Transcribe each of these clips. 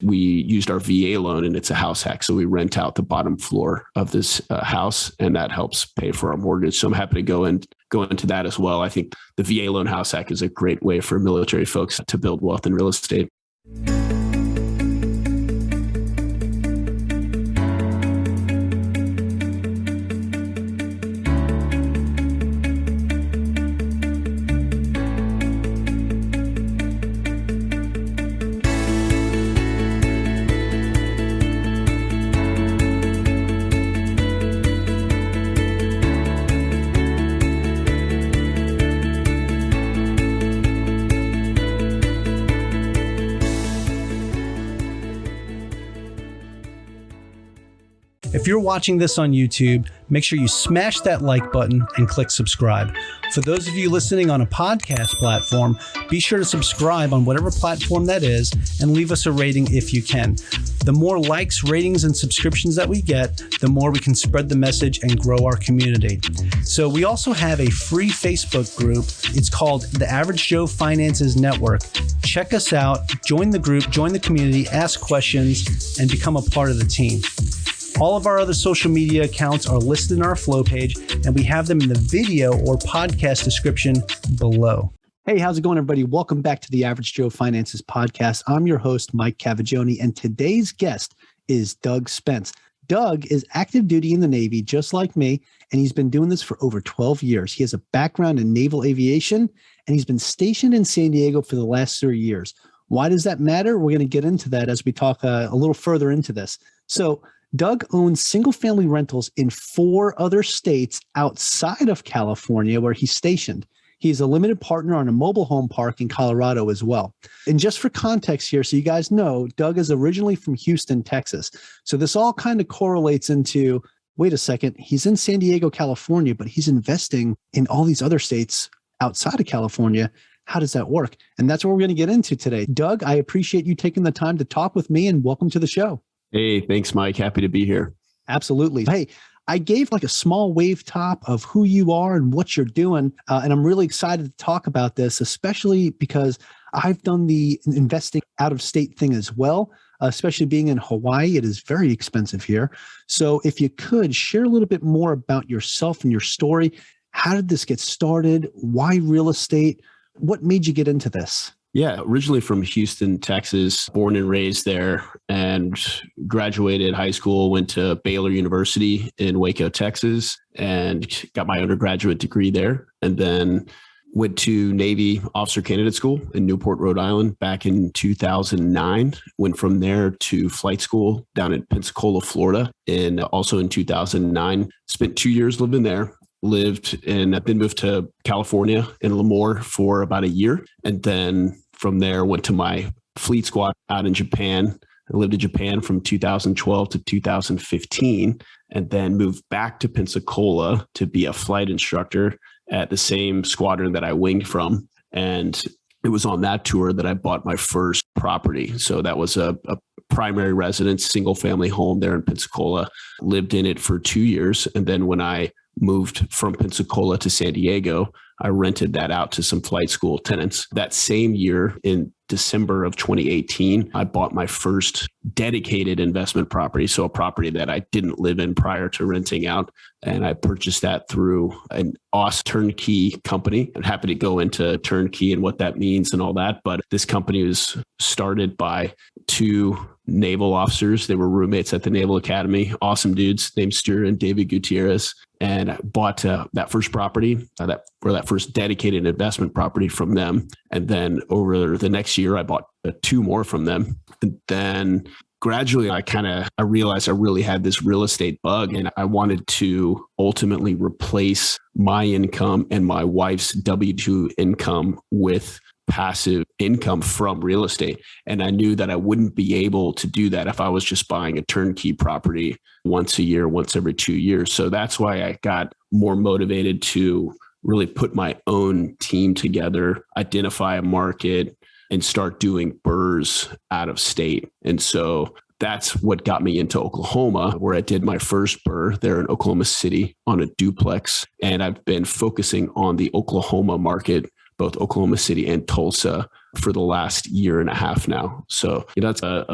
we used our VA loan, and it's a house hack. So we rent out the bottom floor of this house, and that helps pay for our mortgage. So I'm happy to go into that as well. I think the VA loan house hack is a great way for military folks to build wealth in real estate. If you're watching this on YouTube, make sure you smash that like button and click subscribe. For those of you listening on a podcast platform, be sure to subscribe on whatever platform that is and leave us a rating if you can. The more likes, ratings, and subscriptions that we get, the more we can spread the message and grow our community. So we also have a free Facebook group. It's called the Average Joe Finances Network. Check us out, join the group, join the community, ask questions, and become a part of the team. All of our other social media accounts are listed in our flow page, and we have them in the video or podcast description below. Hey, how's it going, everybody? Welcome back to the Average Joe Finances Podcast. I'm your host, Mike Cavaggioni, and today's guest is Doug Spence. Doug is active duty in the Navy, just like me, and he's been doing this for over 12 years. He has a background in naval aviation, and he's been stationed in San Diego for the last 3 years. Why does that matter? We're going to get into that as we talk a little further into this. So, Doug owns single-family rentals in 4 other states outside of California where he's stationed. He's a limited partner on a mobile home park in Colorado as well. And just for context here, so you guys know, Doug is originally from Houston, Texas. So this all kind of correlates into, wait a second, he's in San Diego, California, but he's investing in all these other states outside of California. How does that work? And that's what we're going to get into today. Doug, I appreciate you taking the time to talk with me, and welcome to the show. Hey, thanks, Mike. Happy to be here. Absolutely. Hey, I gave like a small wave top of who you are and what you're doing. And I'm really excited to talk about this, especially because I've done the investing out of state thing as well, especially being in Hawaii. It is very expensive here. So if you could share a little bit more about yourself and your story. How did this get started? Why real estate? What made you get into this? Yeah, originally from Houston, Texas, born and raised there, and graduated high school, went to Baylor University in Waco, Texas, and got my undergraduate degree there. And then went to Navy Officer Candidate School in Newport, Rhode Island back in 2009. Went from there to flight school down in Pensacola, Florida, and also in 2009. Spent 2 years living there. Then moved to California in Lemoore for about a year. And then from there went to my fleet squad out in Japan. I lived in Japan from 2012 to 2015, and then moved back to Pensacola to be a flight instructor at the same squadron that I winged from. And it was on that tour that I bought my first property. So that was a primary residence, single family home there in Pensacola. Lived in it for 2 years. And then when I moved from Pensacola to San Diego, I rented that out to some flight school tenants. That same year, in December of 2018, I bought my first dedicated investment property. So a property that I didn't live in prior to renting out. And I purchased that through an Turnkey company. I'm happy to go into Turnkey and what that means and all that. But this company was started by 2 naval officers. They were roommates at the Naval Academy. Awesome dudes named Stuart and David Gutierrez. And I bought that first property, that first dedicated investment property from them. And then over the next year, I bought 2 more from them. And then gradually, I realized I really had this real estate bug, and I wanted to ultimately replace my income and my wife's W-2 income with passive income from real estate. And I knew that I wouldn't be able to do that if I was just buying a turnkey property once a year, once every 2 years. So that's why I got more motivated to really put my own team together, identify a market, and start doing BRRRRs out of state. And so that's what got me into Oklahoma, where I did my first BRRRR there in Oklahoma City on a duplex. And I've been focusing on the Oklahoma market, both Oklahoma City and Tulsa, for the last year and a half now. So that's a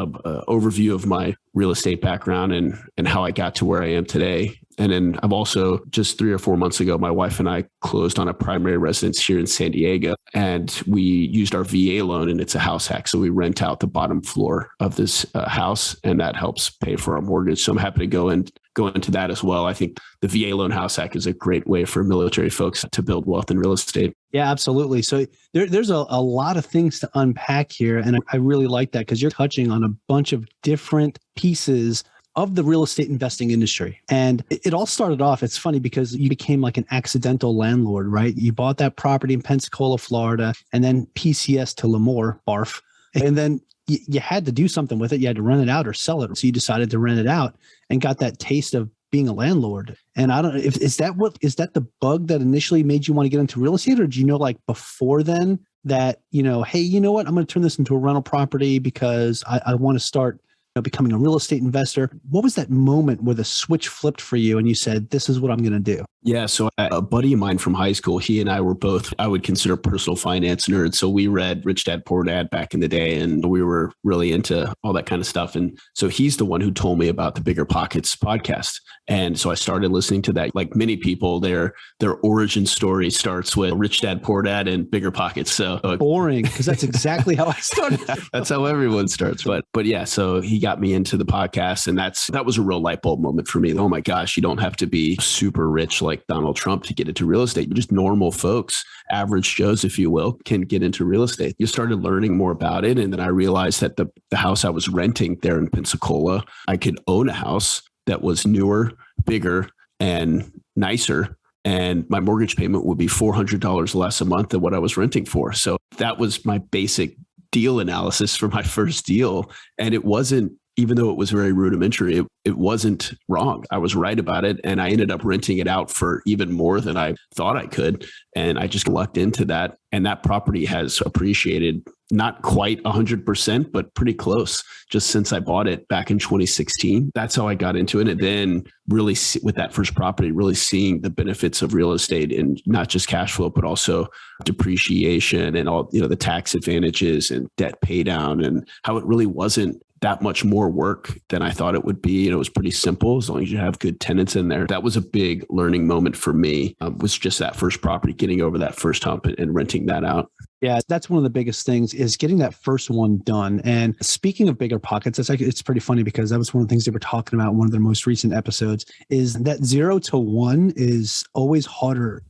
overview of my real estate background and how I got to where I am today. And then I've also, just 3 or 4 months ago, my wife and I closed on a primary residence here in San Diego, and we used our VA loan, and it's a house hack. So we rent out the bottom floor of this house, and that helps pay for our mortgage. So I'm happy to go into that as well. I think the VA loan house hack is a great way for military folks to build wealth in real estate. Yeah, absolutely. So there's a lot of things to unpack here. And I really like that because you're touching on a bunch of different pieces of the real estate investing industry. And it all started off, it's funny because you became like an accidental landlord, right? You bought that property in Pensacola, Florida, and then PCS to Lemoore, barf. And then you had to do something with it. You had to rent it out or sell it. So you decided to rent it out and got that taste of being a landlord. And I don't know, is that the bug that initially made you want to get into real estate? Or do you know, like before then that, hey, you know what, I'm going to turn this into a rental property because I want to start becoming a real estate investor? What was that moment where the switch flipped for you and you said, this is what I'm going to do? Yeah. So a buddy of mine from high school, he and I were both, I would consider personal finance nerds. So we read Rich Dad Poor Dad back in the day, and we were really into all that kind of stuff. And so he's the one who told me about the BRRRR podcast. And so I started listening to that. Like many people, their origin story starts with Rich Dad Poor Dad and BRRRR. So boring, because that's exactly how I started. That's how everyone starts. But yeah, so he got me into the podcast, and that was a real light bulb moment for me. Oh my gosh, you don't have to be super rich like Donald Trump to get into real estate. Just normal folks, average Joes, if you will, can get into real estate. You started learning more about it. And then I realized that the house I was renting there in Pensacola, I could own a house that was newer, bigger, and nicer. And my mortgage payment would be $400 less a month than what I was renting for. So that was my basic deal analysis for my first deal. And it wasn't, even though it was very rudimentary, it wasn't wrong. I was right about it. And I ended up renting it out for even more than I thought I could. And I just lucked into that. And that property has appreciated not quite 100%, but pretty close just since I bought it back in 2016. That's how I got into it. And then really with that first property, really seeing the benefits of real estate and not just cash flow, but also depreciation and all, the tax advantages and debt pay down, and how it really wasn't that much more work than I thought it would be. And it was pretty simple as long as you have good tenants in there. That was a big learning moment for me, was just that first property, getting over that first hump and renting that out. Yeah, that's one of the biggest things is getting that first one done. And speaking of bigger pockets, it's pretty funny because that was one of the things they were talking about in one of their most recent episodes, is that 0 to 1 is always harder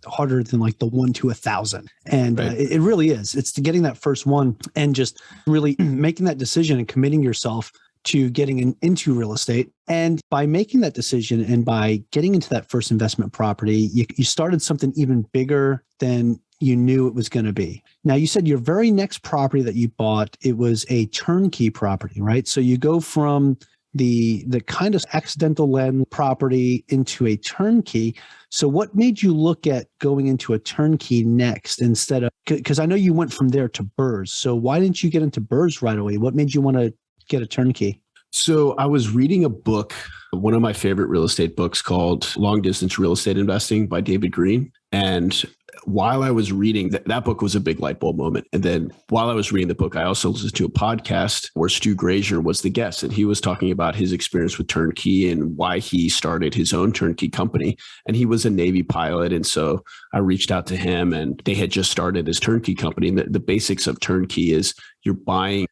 than like the 1 to 1,000. And right. It really is. It's getting that first one and just really making that decision and committing yourself to getting into real estate. And by making that decision and by getting into that first investment property, you started something even bigger than you knew it was going to be. Now, you said your very next property that you bought, it was a turnkey property, right? So you go from the kind of accidental land property into a turnkey. So what made you look at going into a turnkey next instead of, because I know you went from there to BRRRRs. So why didn't you get into BRRRRs right away? What made you want to get a turnkey? So I was reading a book, one of my favorite real estate books called Long Distance Real Estate Investing by David Green. And while I was reading that book was a big light bulb moment. And then while I was reading the book, I also listened to a podcast where Stu Grazier was the guest, and he was talking about his experience with Turnkey and why he started his own turnkey company. And he was a Navy pilot. And so I reached out to him, and they had just started this turnkey company. And the basics of turnkey is you're buying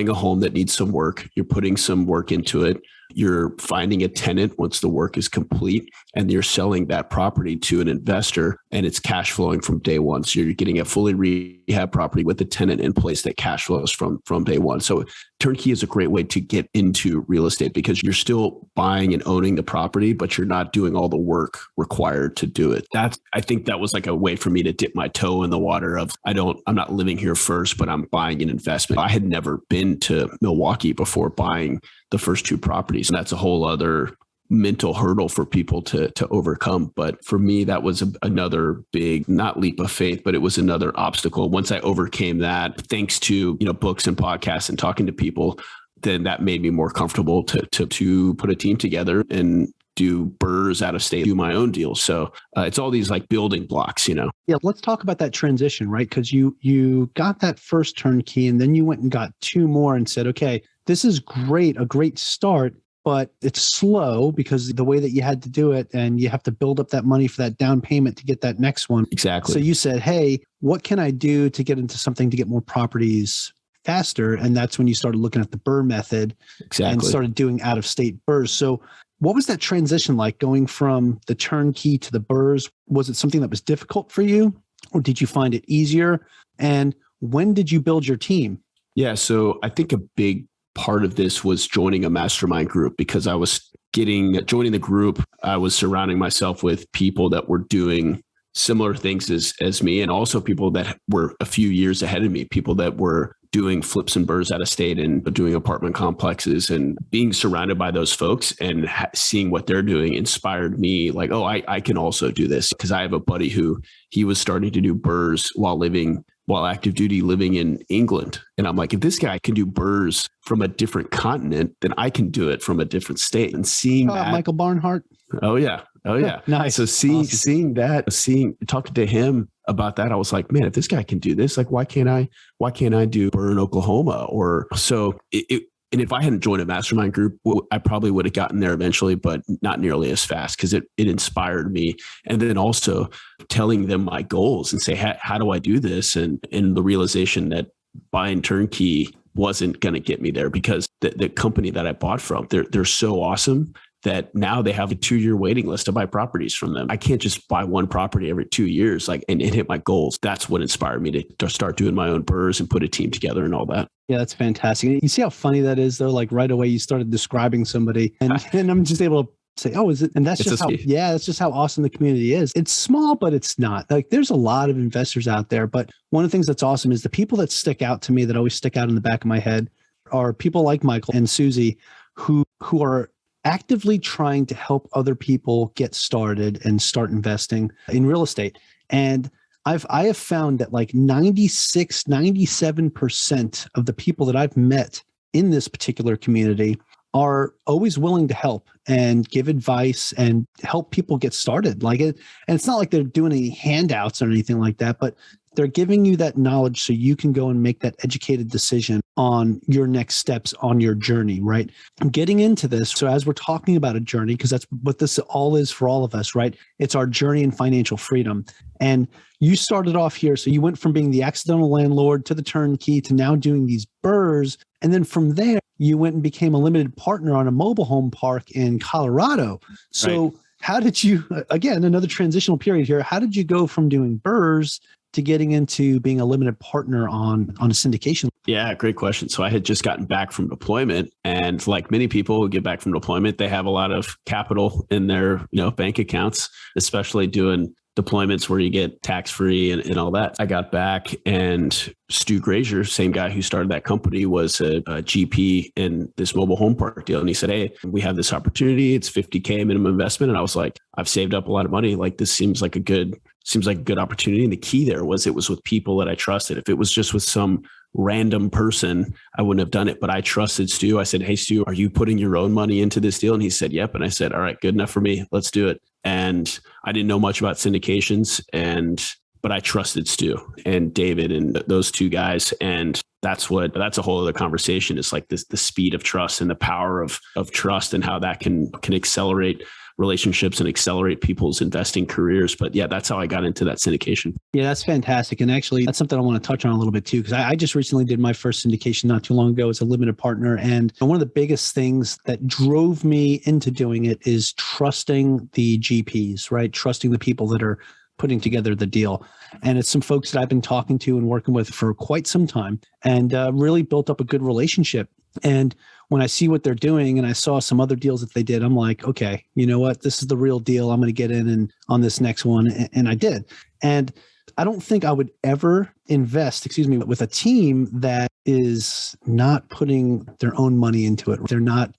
a home that needs some work. You're putting some work into it. You're finding a tenant once the work is complete, and you're selling that property to an investor, and it's cash flowing from day one. So you're getting a fully rehab property with a tenant in place that cash flows from day one. So turnkey is a great way to get into real estate because you're still buying and owning the property, but you're not doing all the work required to do it. I think that was like a way for me to dip my toe in the water of I'm not living here first, but I'm buying an investment. I had never been to Milwaukee before buying the first 2 properties. And that's a whole other mental hurdle for people to overcome. But for me, that was another big, not leap of faith, but it was another obstacle. Once I overcame that, thanks to, books and podcasts and talking to people, then that made me more comfortable to put a team together and do BRRRRs out of state, do my own deals. So it's all these like building blocks, you know? Yeah. Let's talk about that transition, right? Because you got that first turnkey and then you went and got two more and said, okay, this is great, a great start, but it's slow because the way that you had to do it and you have to build up that money for that down payment to get that next one. Exactly. So you said, hey, what can I do to get into something to get more properties faster? And that's when you started looking at the BRRRR method and started doing out-of-state BRRRRs. So what was that transition like going from the turnkey to the BRRRRs? Was it something that was difficult for you or did you find it easier? And when did you build your team? Yeah. So I think a big part of this was joining a mastermind group because I was joining the group. I was surrounding myself with people that were doing similar things as me, and also people that were a few years ahead of me, people that were doing flips and BRRRRs out of state and doing apartment complexes, and being surrounded by those folks and seeing what they're doing inspired me like, oh, I can also do this. Because I have a buddy who he was starting to do BRRRRs while active duty living in England. And I'm like, if this guy can do BRRRRs from a different continent, then I can do it from a different state. And seeing that. Michael Barnhart. Oh yeah. Nice. So seeing talking to him about that, I was like, man, if this guy can do this, like, why can't I do BRRRR in Oklahoma? Or so and if I hadn't joined a mastermind group, I probably would have gotten there eventually, but not nearly as fast because it inspired me. And then also telling them my goals and say, how do I do this? And the realization that buying Turnkey wasn't going to get me there because the company that I bought from, they're so awesome that now they have a 2-year waiting list to buy properties from them. I can't just buy one property every 2 years, and hit my goals. That's what inspired me to start doing my own BRRRRs and put a team together and all that. Yeah, that's fantastic. You see how funny that is though? Like right away you started describing somebody and I'm just able to say, oh, is it? And that's just how awesome the community is. It's small, but it's not. Like there's a lot of investors out there. But one of the things that's awesome is the people that stick out to me, that always stick out in the back of my head, are people like Michael and Susie who are actively trying to help other people get started and start investing in real estate. And I have found that like 96, 97% of the people that I've met in this particular community are always willing to help and give advice and help people get started. And it's not like they're doing any handouts or anything like that, but they're giving you that knowledge so you can go and make that educated decision on your next steps on your journey, right? I'm getting into this. So as we're talking about a journey, because that's what this all is for all of us, right? It's our journey in financial freedom. And you started off here. So you went from being the accidental landlord to the turnkey to now doing these BRRRRs. And then from there, you went and became a limited partner on a mobile home park in Colorado. So right. How did you, again, another transitional period here, how did you go from doing BRRRRs to getting into being a limited partner on a syndication? Yeah, great question. So I had just gotten back from deployment, and like many people who get back from deployment, they have a lot of capital in their bank accounts, especially doing deployments where you get tax-free and all that. I got back, and Stu Grazier, same guy who started that company, was a GP in this mobile home park deal. And he said, hey, we have this opportunity. It's $50K minimum investment. And I was like, I've saved up a lot of money. Like, this seems like a good opportunity. And the key there was it was with people that I trusted. If it was just with some random person, I wouldn't have done it. But I trusted Stu. I said, hey, Stu, are you putting your own money into this deal? And he said, yep. And I said, all right, good enough for me. Let's do it. And I didn't know much about syndications, but I trusted Stu and David and those two guys. And that's a whole other conversation. It's like the speed of trust and the power of trust and how that can accelerate relationships and accelerate people's investing careers. But yeah, that's how I got into that syndication. Yeah, that's fantastic. And actually, that's something I want to touch on a little bit too, because I just recently did my first syndication not too long ago as a limited partner. And one of the biggest things that drove me into doing it is trusting the GPs, right? Trusting the people that are putting together the deal. And it's some folks that I've been talking to and working with for quite some time, and really built up a good relationship. And when I see what they're doing, and I saw some other deals that they did, I'm like, okay, you know what? This is the real deal. I'm going to get in and on this next one. And I did. And I don't think I would ever invest, with a team that is not putting their own money into it.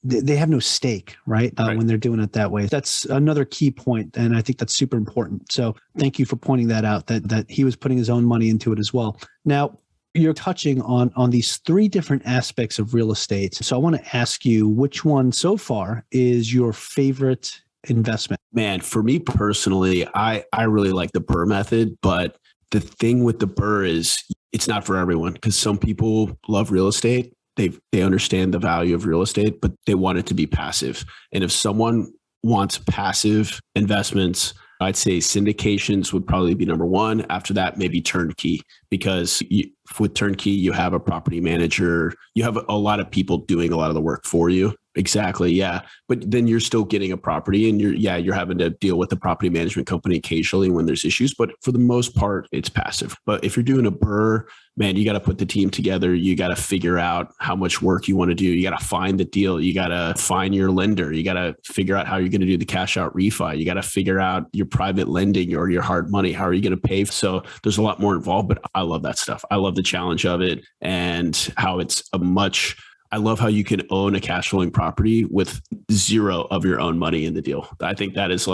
They have no stake, right? When they're doing it that way. That's another key point. And I think that's super important. So thank you for pointing that out, that he was putting his own money into it as well. Now, you're touching on these three different aspects of real estate. So I want to ask you, which one so far is your favorite investment? Man, for me personally, I really like the BRRRR method, but the thing with the BRRRR is it's not for everyone because some people love real estate. They understand the value of real estate, but they want it to be passive. And if someone wants passive investments, I'd say syndications would probably be number one. After that, maybe turnkey, because with turnkey, you have a property manager, you have a lot of people doing a lot of the work for you. Exactly. Yeah. But then you're still getting a property and you're having to deal with the property management company occasionally when there's issues. But for the most part, it's passive. But if you're doing a BRRRR, man, you got to put the team together. You got to figure out how much work you want to do. You got to find the deal. You got to find your lender. You got to figure out how you're going to do the cash out refi. You got to figure out your private lending or your hard money. How are you going to pay? So there's a lot more involved, but I love that stuff. I love the challenge of it and how it's I love how you can own a cash flowing property with zero of your own money in the deal. I think that is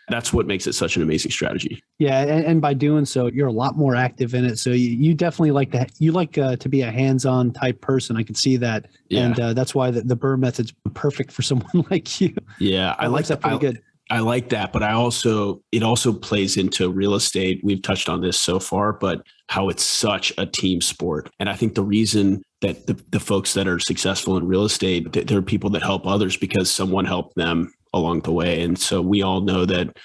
that's what makes it such an amazing strategy. Yeah. And by doing so, you're a lot more active in it. So you definitely like to be a hands-on type person. I can see that. Yeah. And that's why the BRRRR method's perfect for someone like you. Yeah. I like that pretty good. I like that, but it also plays into real estate. We've touched on this so far, but how it's such a team sport. And I think the reason that the folks that are successful in real estate, they're people that help others because someone helped them along the way. And so we all know that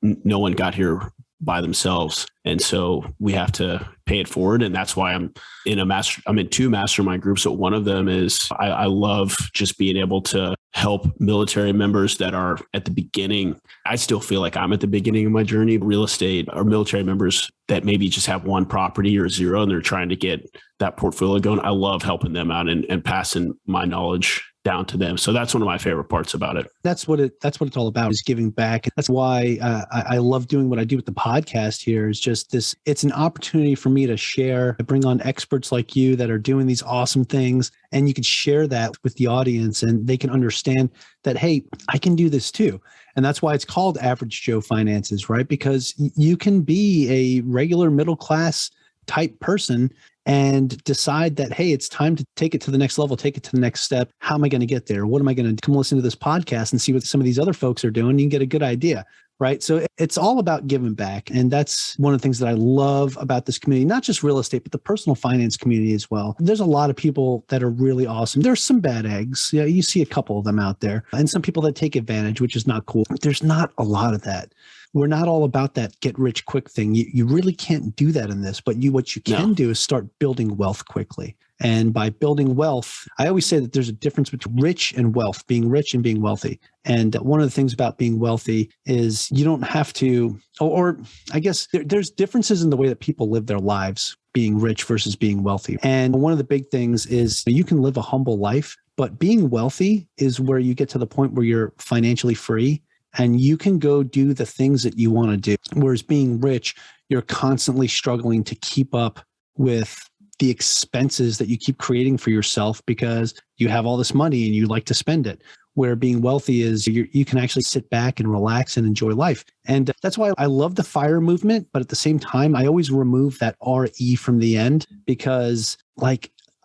no one got here by themselves. And so we have to pay it forward. And that's why I'm in two mastermind groups. So one of them is I love just being able to help military members that are at the beginning. I still feel like I'm at the beginning of my journey, real estate, or military members that maybe just have one property or zero and they're trying to get that portfolio going. I love helping them out and passing my knowledge down to them. So that's one of my favorite parts about it. That's what it's all about, is giving back. That's why I love doing what I do with the podcast here, is just this. It's an opportunity for me to share, bring on experts like you that are doing these awesome things. And you can share that with the audience and they can understand that, hey, I can do this too. And that's why it's called Average Joe Finances, right? Because you can be a regular middle class type person and decide that, hey, it's time to take it to the next level, take it to the next step. How am I going to get there? What am I going to come listen to this podcast and see what some of these other folks are doing? You can get a good idea, right? So it's all about giving back. And that's one of the things that I love about this community, not just real estate, but the personal finance community as well. There's a lot of people that are really awesome. There's some bad eggs. Yeah, you see a couple of them out there, and some people that take advantage, which is not cool. There's not a lot of that. We're not all about that get rich quick thing. You really can't do that in this, but what you can do is start building wealth quickly. And by building wealth, I always say that there's a difference between rich and wealth, being rich and being wealthy. And one of the things about being wealthy is you don't have to, or I guess there's differences in the way that people live their lives, being rich versus being wealthy. And one of the big things is you can live a humble life, but being wealthy is where you get to the point where you're financially free and you can go do the things that you want to do. Whereas being rich, you're constantly struggling to keep up with the expenses that you keep creating for yourself because you have all this money and you like to spend it. Where being wealthy is you can actually sit back and relax and enjoy life. And that's why I love the FIRE movement. But at the same time, I always remove that RE from the end because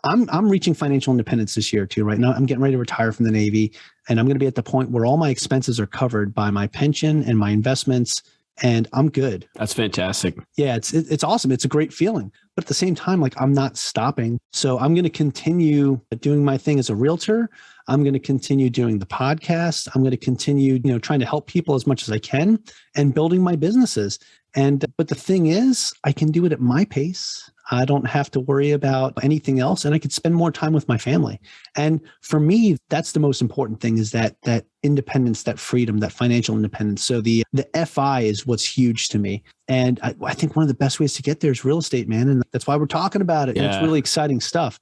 I'm reaching financial independence this year too. Right now, I'm getting ready to retire from the Navy, and I'm going to be at the point where all my expenses are covered by my pension and my investments, and I'm good. That's fantastic. Yeah, it's awesome. It's a great feeling. But at the same time, I'm not stopping. So I'm going to continue doing my thing as a realtor. I'm going to continue doing the podcast. I'm going to continue, trying to help people as much as I can and building my businesses. But the thing is, I can do it at my pace. I don't have to worry about anything else, and I could spend more time with my family. And for me, that's the most important thing, is that independence, that freedom, that financial independence. So the FI is what's huge to me. And I think one of the best ways to get there is real estate, man. And that's why we're talking about it. Yeah. And it's really exciting stuff.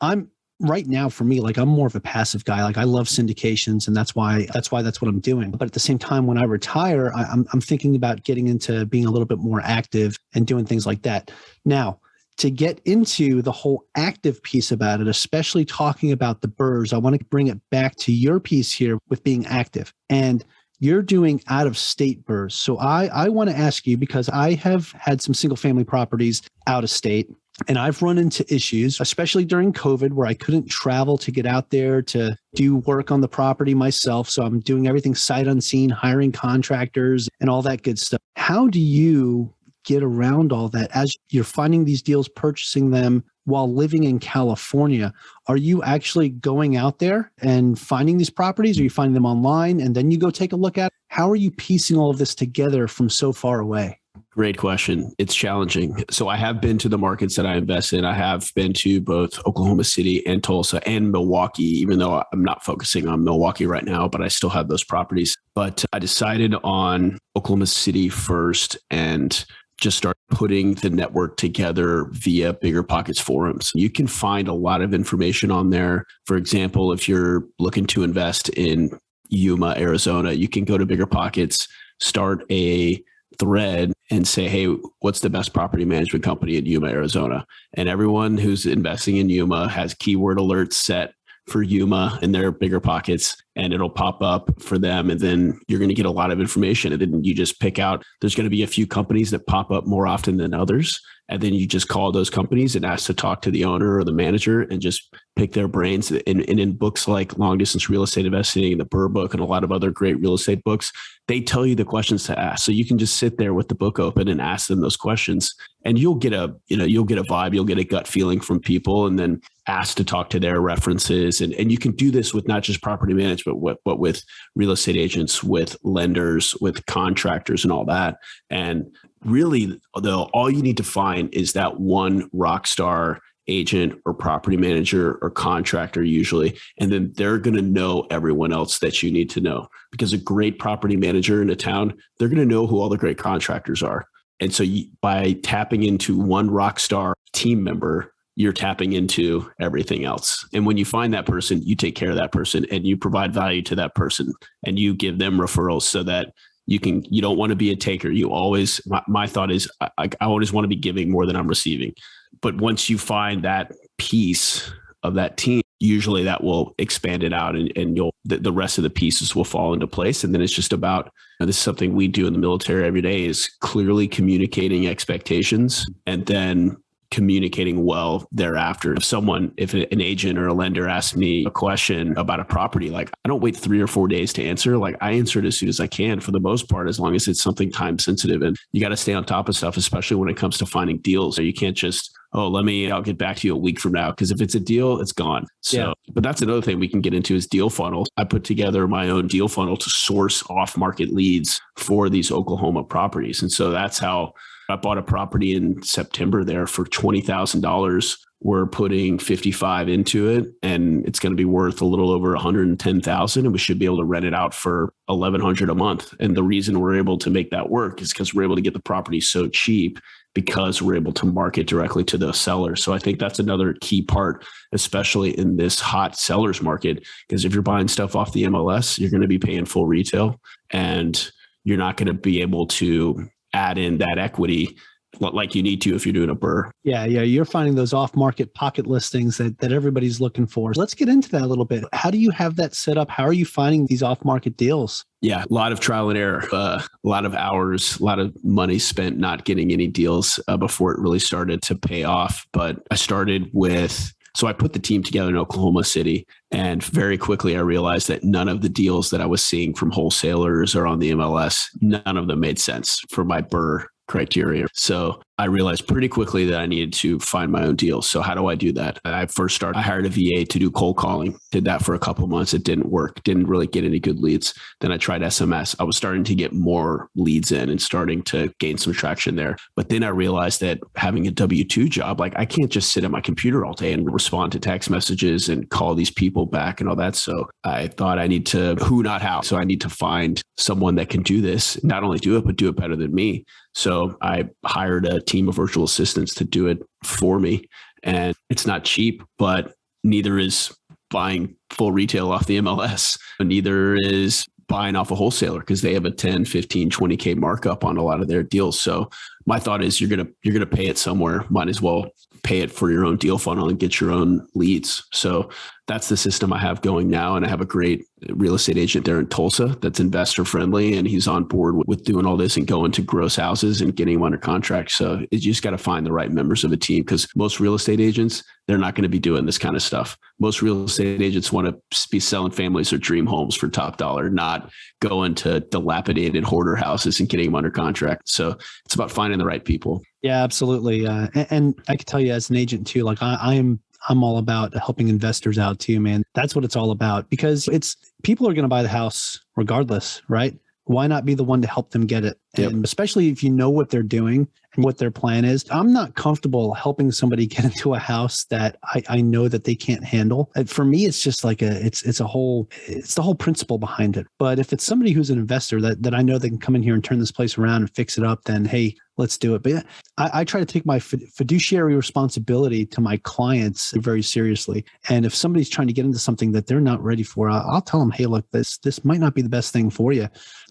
Right now, for me, I'm more of a passive guy. I love syndications, and that's why that's what I'm doing. But at the same time, when I retire, I'm thinking about getting into being a little bit more active and doing things like that. Now, to get into the whole active piece about it, especially talking about the BRRRRs, I want to bring it back to your piece here with being active. And you're doing out-of-state BRRRRs. So I want to ask you, because I have had some single-family properties out of state. And I've run into issues, especially during COVID, where I couldn't travel to get out there to do work on the property myself. So I'm doing everything sight unseen, hiring contractors and all that good stuff. How do you get around all that as you're finding these deals, purchasing them while living in California? Are you actually going out there and finding these properties? Or are you finding them online and then you go take a look at it? How are you piecing all of this together from so far away? Great question. It's challenging. So I have been to the markets that I invest in. I have been to both Oklahoma City and Tulsa and Milwaukee, even though I'm not focusing on Milwaukee right now, but I still have those properties. But I decided on Oklahoma City first and just start putting the network together via BRRRR forums. You can find a lot of information on there. For example, if you're looking to invest in Yuma, Arizona, you can go to BRRRR, start a thread and say, hey, what's the best property management company in Yuma, Arizona? And everyone who's investing in Yuma has keyword alerts set for Yuma in their BRRRR, and it'll pop up for them. And then you're going to get a lot of information. And then you just pick out, there's going to be a few companies that pop up more often than others. And then you just call those companies and ask to talk to the owner or the manager and just pick their brains. And in books like Long Distance Real Estate Investing, the BRRRR book, and a lot of other great real estate books, they tell you the questions to ask. So you can just sit there with the book open and ask them those questions. And you'll get a vibe, you'll get a gut feeling from people, and then ask to talk to their references. And you can do this with not just property management, but with real estate agents, with lenders, with contractors and all that. And really, though, all you need to find is that one rock star agent or property manager or contractor usually, and then they're going to know everyone else that you need to know. Because a great property manager in a town, they're going to know who all the great contractors are. And so by tapping into one rock star team member, you're tapping into everything else. And when you find that person, you take care of that person and you provide value to that person and you give them referrals so that you don't want to be a taker. You always, my thought is I always want to be giving more than I'm receiving. But once you find that piece of that team, usually that will expand it out and the rest of the pieces will fall into place. And then it's just about, this is something we do in the military every day, is clearly communicating expectations and then communicating well thereafter. If an agent or a lender asks me a question about a property, like I don't wait 3 or 4 days to answer. Like I answer it as soon as I can for the most part, as long as it's something time sensitive. And you got to stay on top of stuff, especially when it comes to finding deals. So you can't just, I'll get back to you a week from now. Because if it's a deal, it's gone. So, yeah. But that's another thing we can get into is deal funnels. I put together my own deal funnel to source off-market leads for these Oklahoma properties. And so that's how I bought a property in September there for $20,000. We're putting 55 into it, and it's going to be worth a little over 110,000, and we should be able to rent it out for 1,100 a month. And the reason we're able to make that work is because we're able to get the property so cheap because we're able to market directly to the sellers. So I think that's another key part, especially in this hot sellers market, because if you're buying stuff off the MLS, you're going to be paying full retail, and you're not going to be able to add in that equity like you need to if you're doing a BRRRR. Yeah. You're finding those off-market pocket listings that everybody's looking for. Let's get into that a little bit. How do you have that set up? How are you finding these off-market deals? Yeah, a lot of trial and error, a lot of hours, a lot of money spent not getting any deals before it really started to pay off. But I started with... So I put the team together in Oklahoma City, and very quickly I realized that none of the deals that I was seeing from wholesalers or on the MLS, none of them made sense for my BRRRR criteria. So I realized pretty quickly that I needed to find my own deals. So how do I do that? I hired a VA to do cold calling, did that for a couple of months. It didn't work, didn't really get any good leads. Then I tried SMS. I was starting to get more leads in and starting to gain some traction there. But then I realized that having a W-2 job, like I can't just sit at my computer all day and respond to text messages and call these people back and all that. So I thought I need to, who, not how. So I need to find someone that can do this, not only do it, but do it better than me. So I hired a team of virtual assistants to do it for me. And it's not cheap, but neither is buying full retail off the MLS. Neither is buying off a wholesaler because they have a 10, 15, 20K markup on a lot of their deals. So my thought is you're going to pay it somewhere. Might as well pay it for your own deal funnel and get your own leads. So that's the system I have going now. And I have a great real estate agent there in Tulsa that's investor friendly. And he's on board with doing all this and going to gross houses and getting them under contract. So you just got to find the right members of a team, because most real estate agents, they're not going to be doing this kind of stuff. Most real estate agents want to be selling families their dream homes for top dollar, not going to dilapidated hoarder houses and getting them under contract. So it's about finding the right people. Yeah, absolutely. And I can tell you as an agent too, like I'm all about helping investors out too, man. That's what it's all about, because people are going to buy the house regardless, right? Why not be the one to help them get it? Yep. And especially if you know what they're doing and what their plan is. I'm not comfortable helping somebody get into a house that I know that they can't handle. And for me, it's just like it's the whole principle behind it. But if it's somebody who's an investor that I know they can come in here and turn this place around and fix it up, then hey, let's do it. But yeah, I try to take my fiduciary responsibility to my clients very seriously. And if somebody's trying to get into something that they're not ready for, I'll tell them, hey, look, this might not be the best thing for you.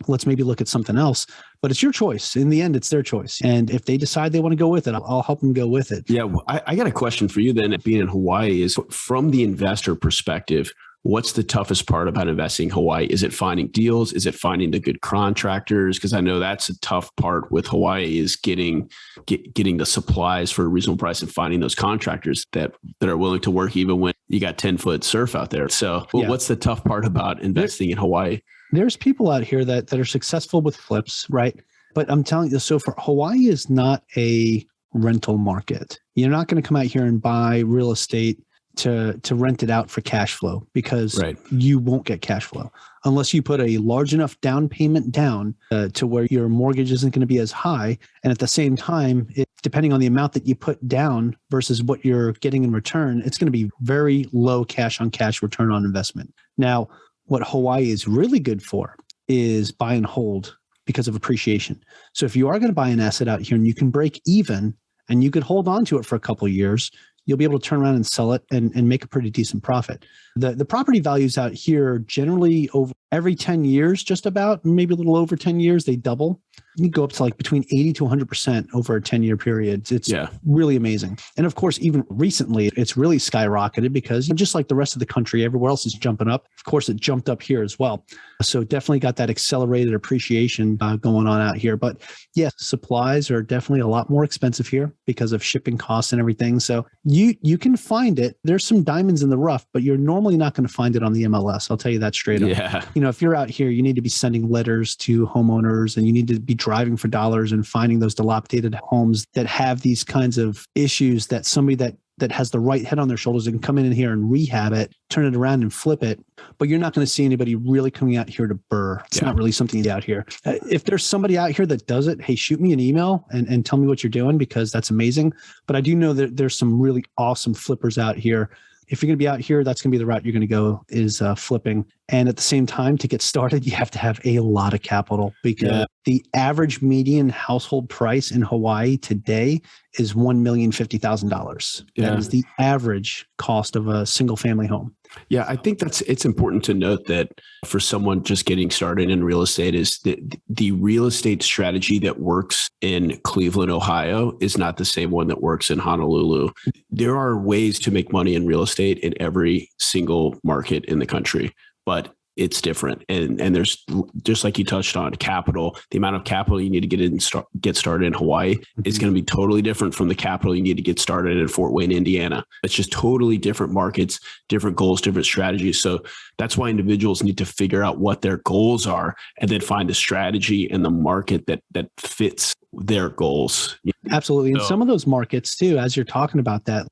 Let's maybe look at something else. But it's your choice. In the end, it's their choice. And if they decide they want to go with it, I'll help them go with it. Yeah. Well, I got a question for you then. Being in Hawaii, is from the investor perspective, what's the toughest part about investing in Hawaii? Is it finding deals? Is it finding the good contractors? Because I know that's a tough part with Hawaii, is getting the supplies for a reasonable price and finding those contractors that are willing to work even when you got 10-foot surf out there. So what's the tough part about investing in Hawaii? There's people out here that are successful with flips, right? But I'm telling you, so for Hawaii is not a rental market. You're not going to come out here and buy real estate to rent it out for cash flow, because you won't get cash flow unless you put a large enough down payment down to where your mortgage isn't going to be as high. And at the same time, depending on the amount that you put down versus what you're getting in return, it's going to be very low cash on cash return on investment. Now, what Hawaii is really good for is buy and hold because of appreciation. So if you are going to buy an asset out here and you can break even and you could hold on to it for a couple of years, you'll be able to turn around and sell it and make a pretty decent profit. The property values out here generally over every 10 years, just about, maybe a little over 10 years, they double. You go up to like between 80 to 100% over a 10-year period. It's really amazing. And of course, even recently, it's really skyrocketed because just like the rest of the country, everywhere else is jumping up. Of course, it jumped up here as well. So definitely got that accelerated appreciation going on out here. But yes, supplies are definitely a lot more expensive here because of shipping costs and everything. So you can find it. There's some diamonds in the rough, but you're normally not going to find it on the MLS. I'll tell you that straight up. Yeah. If you're out here, you need to be sending letters to homeowners and you need to be driving for dollars and finding those dilapidated homes that have these kinds of issues that somebody that has the right head on their shoulders and can come in here and rehab it, turn it around and flip it. But you're not going to see anybody really coming out here to BRRRR. It's not really something out here. If there's somebody out here that does it, hey, shoot me an email and tell me what you're doing, because that's amazing. But I do know that there's some really awesome flippers out here. If you're going to be out here, that's going to be the route you're going to go, is flipping. And at the same time, to get started, you have to have a lot of capital, because the average median household price in Hawaii today is $1,050,000. That is the average cost of a single family home. Yeah, I think it's important to note that for someone just getting started in real estate, is the real estate strategy that works in Cleveland, Ohio is not the same one that works in Honolulu. There are ways to make money in real estate in every single market in the country, but it's different. And there's, just like you touched on, capital, the amount of capital you need to get started in Hawaii is going to be totally different from the capital you need to get started in Fort Wayne, Indiana. It's just totally different markets, different goals, different strategies. So that's why individuals need to figure out what their goals are and then find the strategy and the market that fits their goals. Absolutely. And some of those markets too, as you're talking about that,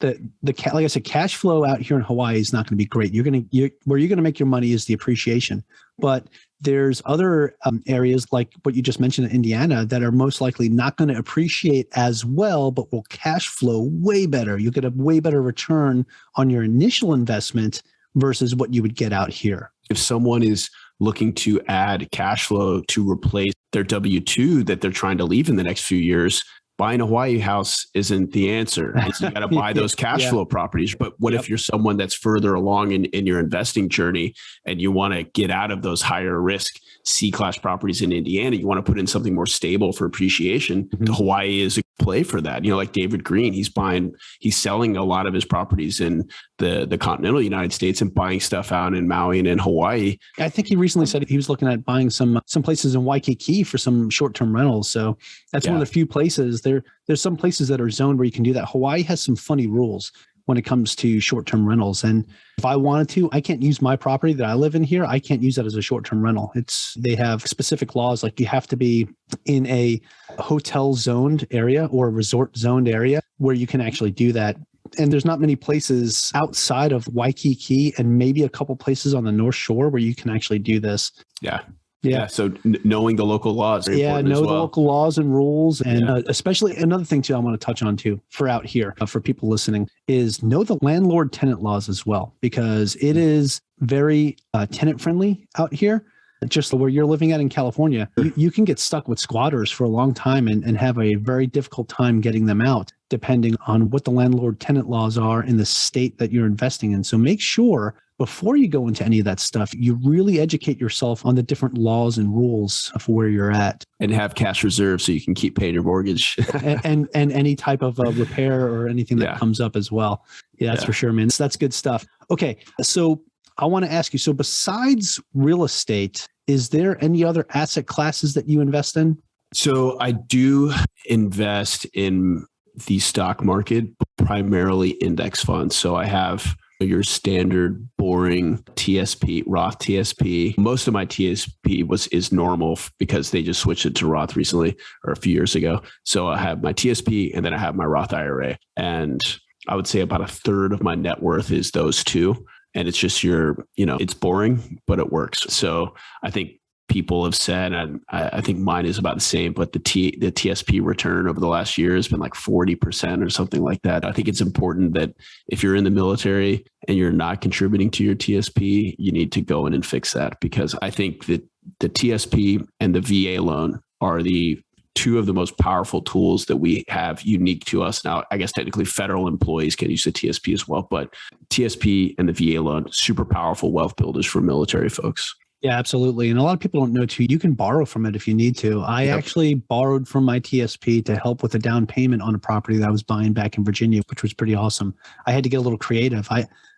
like I said, cash flow out here in Hawaii is not going to be great. Where you're going to make your money is the appreciation. But there's other areas like what you just mentioned in Indiana that are most likely not going to appreciate as well, but will cash flow way better. You'll get a way better return on your initial investment versus what you would get out here. If someone is looking to add cash flow to replace their W-2 that they're trying to leave in the next few years, buying a Hawaii house isn't the answer. You got to buy those cash flow properties. But what if you're someone that's further along in your investing journey and you want to get out of those higher risk C-class properties in Indiana? You want to put in something more stable for appreciation. Hawaii is a play for that. Like David Green, he's selling a lot of his properties in the continental United States and buying stuff out in Maui and in Hawaii. I think he recently said he was looking at buying some places in Waikiki for some short-term rentals. So that's one of the few places there's some places that are zoned where you can do that. Hawaii has some funny rules when it comes to short-term rentals. And if I wanted to, I can't use my property that I live in here. I can't use that as a short-term rental. They have specific laws, like you have to be in a hotel zoned area or a resort zoned area where you can actually do that. And there's not many places outside of Waikiki and maybe a couple places on the North Shore where you can actually do this. Yeah. So knowing the local laws. The local laws and rules. And especially another thing too, I want to touch on too for out here, for people listening, is know the landlord tenant laws as well, because it is very tenant friendly out here. Just where you're living at in California, you can get stuck with squatters for a long time and have a very difficult time getting them out, depending on what the landlord tenant laws are in the state that you're investing in. So make sure before you go into any of that stuff, you really educate yourself on the different laws and rules for where you're at. And have cash reserves so you can keep paying your mortgage. and any type of repair or anything that comes up as well. Yeah, that's for sure, man. So that's good stuff. Okay, so I want to ask you, so besides real estate, is there any other asset classes that you invest in? So I do invest in the stock market, primarily index funds. So I have your standard boring TSP, Roth TSP. Most of my TSP is normal because they just switched it to Roth recently or a few years ago. So I have my TSP and then I have my Roth IRA. And I would say about a third of my net worth is those two. And it's just it's boring, but it works. So I think people have said, and I think mine is about the same, but the TSP return over the last year has been like 40% or something like that. I think it's important that if you're in the military and you're not contributing to your TSP, you need to go in and fix that, because I think that the TSP and the VA loan are the two of the most powerful tools that we have unique to us. Now, I guess technically federal employees can use the TSP as well, but TSP and the VA loan, super powerful wealth builders for military folks. Yeah, absolutely. And a lot of people don't know too, you can borrow from it if you need to. I actually borrowed from my TSP to help with a down payment on a property that I was buying back in Virginia, which was pretty awesome. I had to get a little creative.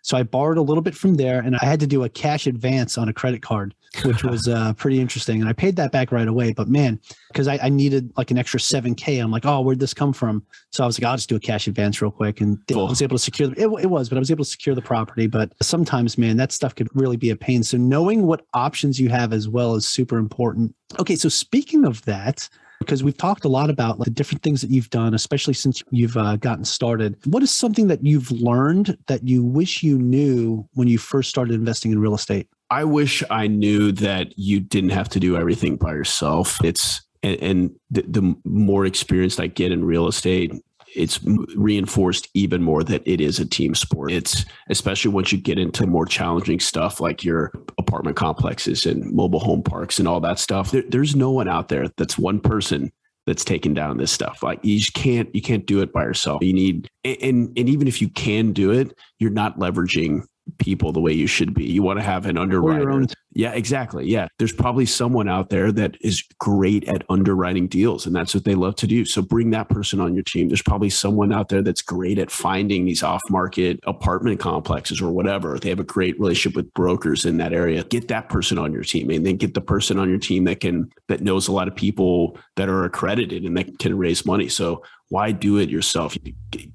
So I borrowed a little bit from there, and I had to do a cash advance on a credit card, which was pretty interesting. And I paid that back right away. But man, because I needed like an extra $7,000, I'm like, oh, where'd this come from? So I was like, I'll just do a cash advance real quick. And I was able to secure but I was able to secure the property. But sometimes, man, that stuff could really be a pain. So knowing what options you have as well is super important. Okay, so speaking of that, because we've talked a lot about the different things that you've done, especially since you've gotten started. What is something that you've learned that you wish you knew when you first started investing in real estate? I wish I knew that you didn't have to do everything by yourself. The more experienced I get in real estate, it's reinforced even more that it is a team sport. It's especially once you get into more challenging stuff like your apartment complexes and mobile home parks and all that stuff. There's no one out there that's one person that's taking down this stuff. Like you can't do it by yourself. You need, and even if you can do it, you're not leveraging people the way you should be. You want to have an underwriter. Yeah, exactly. Yeah. There's probably someone out there that is great at underwriting deals, and that's what they love to do. So bring that person on your team. There's probably someone out there that's great at finding these off-market apartment complexes or whatever. They have a great relationship with brokers in that area. Get that person on your team, and then get the person on your team that knows a lot of people that are accredited and that can raise money. So why do it yourself?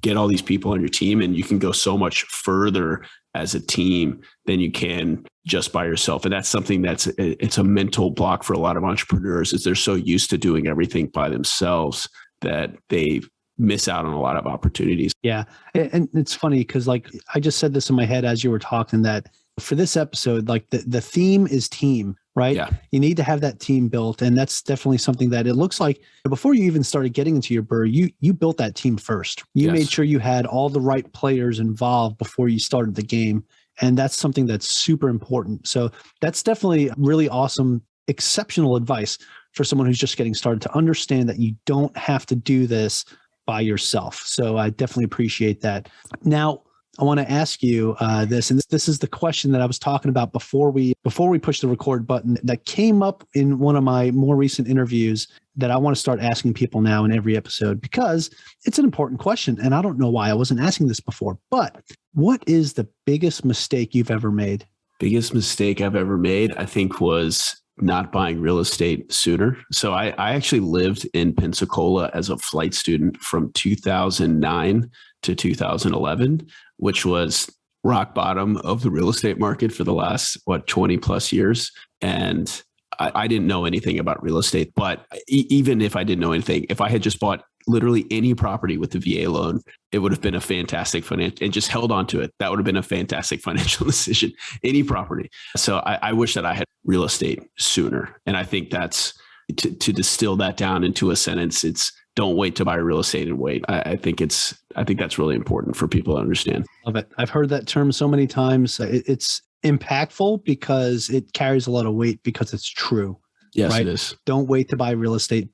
Get all these people on your team, and you can go so much further as a team than you can just by yourself. And that's something it's a mental block for a lot of entrepreneurs, is they're so used to doing everything by themselves that they miss out on a lot of opportunities. Yeah. And it's funny because like I just said this in my head as you were talking, that for this episode, like the theme is team, right? Yeah. You need to have that team built. And that's definitely something that it looks like before you even started getting into your BRRRR, you built that team first. You made sure you had all the right players involved before you started the game. And that's something that's super important. So that's definitely really awesome, exceptional advice for someone who's just getting started, to understand that you don't have to do this by yourself. So I definitely appreciate that. Now, I want to ask you this, and this is the question that I was talking about before we pushed the record button that came up in one of my more recent interviews that I want to start asking people now in every episode because it's an important question. And I don't know why I wasn't asking this before, but what is the biggest mistake you've ever made? Biggest mistake I've ever made, I think, was not buying real estate sooner. So I actually lived in Pensacola as a flight student from 2009 to 2011, which was rock bottom of the real estate market for the last, 20 plus years. And I didn't know anything about real estate, but even if I didn't know anything, if I had just bought literally any property with the VA loan, it would have been a fantastic financial, and just held on to it. That would have been a fantastic financial decision, any property. So I wish that I had real estate sooner. And I think that's to distill that down into a sentence. It's don't wait to buy real estate and wait. I think that's really important for people to understand. Love it. I've heard that term so many times. It's impactful because it carries a lot of weight because it's true. Yes, right? It is. Don't wait to buy real estate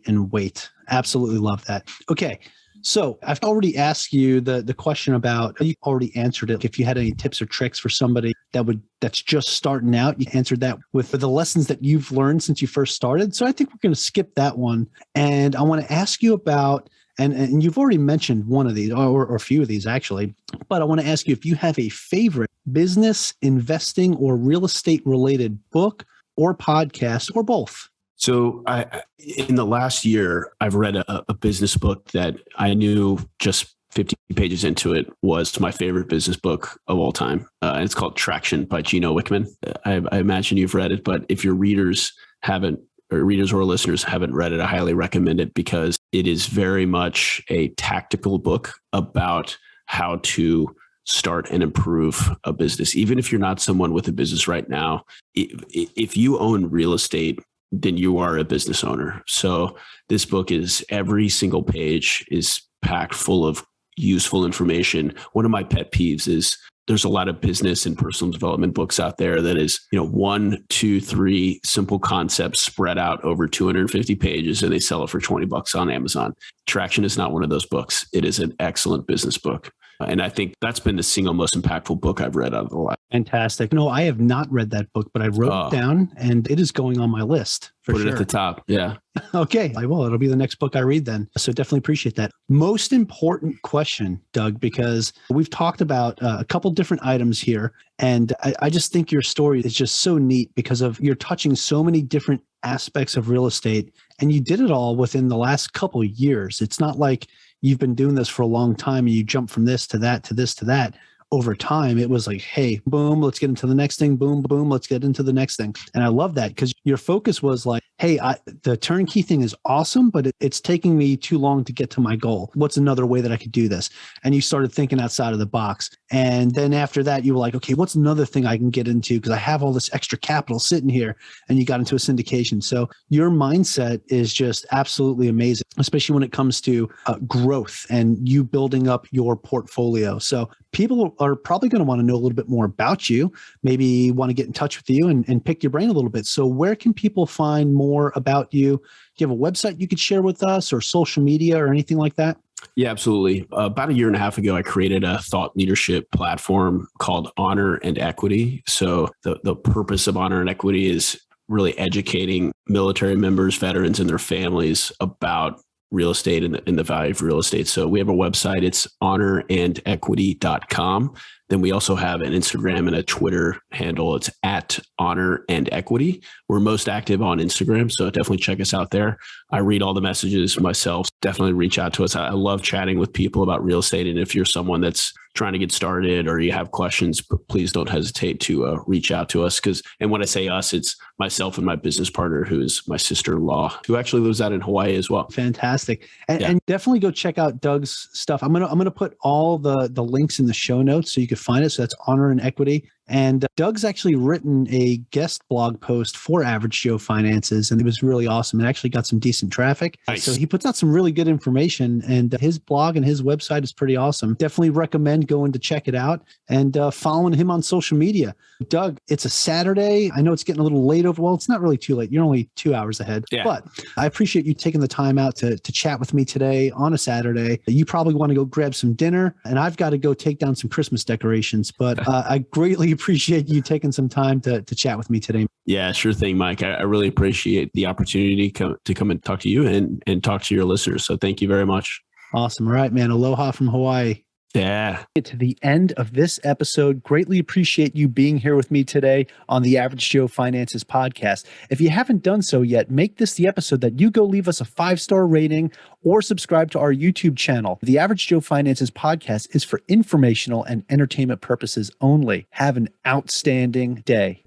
and wait. Absolutely love that. Okay. So I've already asked you the question about, you already answered it. If you had any tips or tricks for somebody that's just starting out, you answered that with the lessons that you've learned since you first started. So I think we're going to skip that one. And I want to ask you about, and you've already mentioned one of these or a few of these actually, but I want to ask you if you have a favorite business, investing, or real estate related book or podcast or both. So in the last year, I've read a business book that I knew just 50 pages into it was my favorite business book of all time. And it's called Traction by Gino Wickman. I imagine you've read it, but if your readers or listeners haven't read it, I highly recommend it because it is very much a tactical book about how to start and improve a business. Even if you're not someone with a business right now, if you own real estate, then you are a business owner. So this book is, every single page is packed full of useful information. One of my pet peeves is there's a lot of business and personal development books out there that is, 1, 2, 3 simple concepts spread out over 250 pages and they sell it for $20 on Amazon. Traction is not one of those books. It is an excellent business book. And I think that's been the single most impactful book I've read out of the last. Fantastic. No, I have not read that book, but I wrote it down and it is going on my list for sure. Put it at the top. Yeah. Okay. I will. It'll be the next book I read then. So definitely appreciate that. Most important question, Doug, because we've talked about a couple different items here. And I just think your story is just so neat because of you're touching so many different aspects of real estate and you did it all within the last couple of years. It's not like you've been doing this for a long time and you jump from this to that, to this, to that. Over time, it was like, hey, boom, let's get into the next thing. Boom, boom, let's get into the next thing. And I love that because your focus was like, hey, the turnkey thing is awesome, but it's taking me too long to get to my goal. What's another way that I could do this? And you started thinking outside of the box. And then after that, you were like, okay, what's another thing I can get into? Because I have all this extra capital sitting here. And you got into a syndication. So your mindset is just absolutely amazing, especially when it comes to growth and you building up your portfolio. So people are probably going to want to know a little bit more about you, maybe want to get in touch with you and pick your brain a little bit. So where can people find more about you? Do you have a website you could share with us or social media or anything like that? Yeah, absolutely. About a year and a half ago, I created a thought leadership platform called Honor and Equity. So the purpose of Honor and Equity is really educating military members, veterans, and their families about real estate and the value of real estate. So we have a website. It's honorandequity.com. Then we also have an Instagram and a Twitter handle. It's at Honor and Equity. We're most active on Instagram, so definitely check us out there. I read all the messages myself. Definitely reach out to us. I love chatting with people about real estate. And if you're someone that's trying to get started or you have questions, please don't hesitate to reach out to us. And when I say us, it's myself and my business partner, who is my sister-in-law, who actually lives out in Hawaii as well. Fantastic. And definitely go check out Doug's stuff. I'm gonna put all the links in the show notes so you can find it. So that's Honor and Equity. And Doug's actually written a guest blog post for Average Joe Finances, and it was really awesome. It actually got some decent traffic. Nice. So he puts out some really good information, and his blog and his website is pretty awesome. Definitely recommend going to check it out and following him on social media. Doug, it's a Saturday. I know it's getting a little late over. Well, it's not really too late. You're only 2 hours ahead. Yeah. But I appreciate you taking the time out to chat with me today on a Saturday. You probably want to go grab some dinner, and I've got to go take down some Christmas decorations. But I greatly appreciate you taking some time to chat with me today. Yeah, sure thing, Mike. I really appreciate the opportunity to come and talk to you and talk to your listeners. So thank you very much. Awesome. All right, man. Aloha from Hawaii. Yeah. To the end of this episode, greatly appreciate you being here with me today on the Average Joe Finances podcast. If you haven't done so yet, make this the episode that you go leave us a 5-star rating or subscribe to our YouTube channel. The Average Joe Finances podcast is for informational and entertainment purposes only. Have an outstanding day.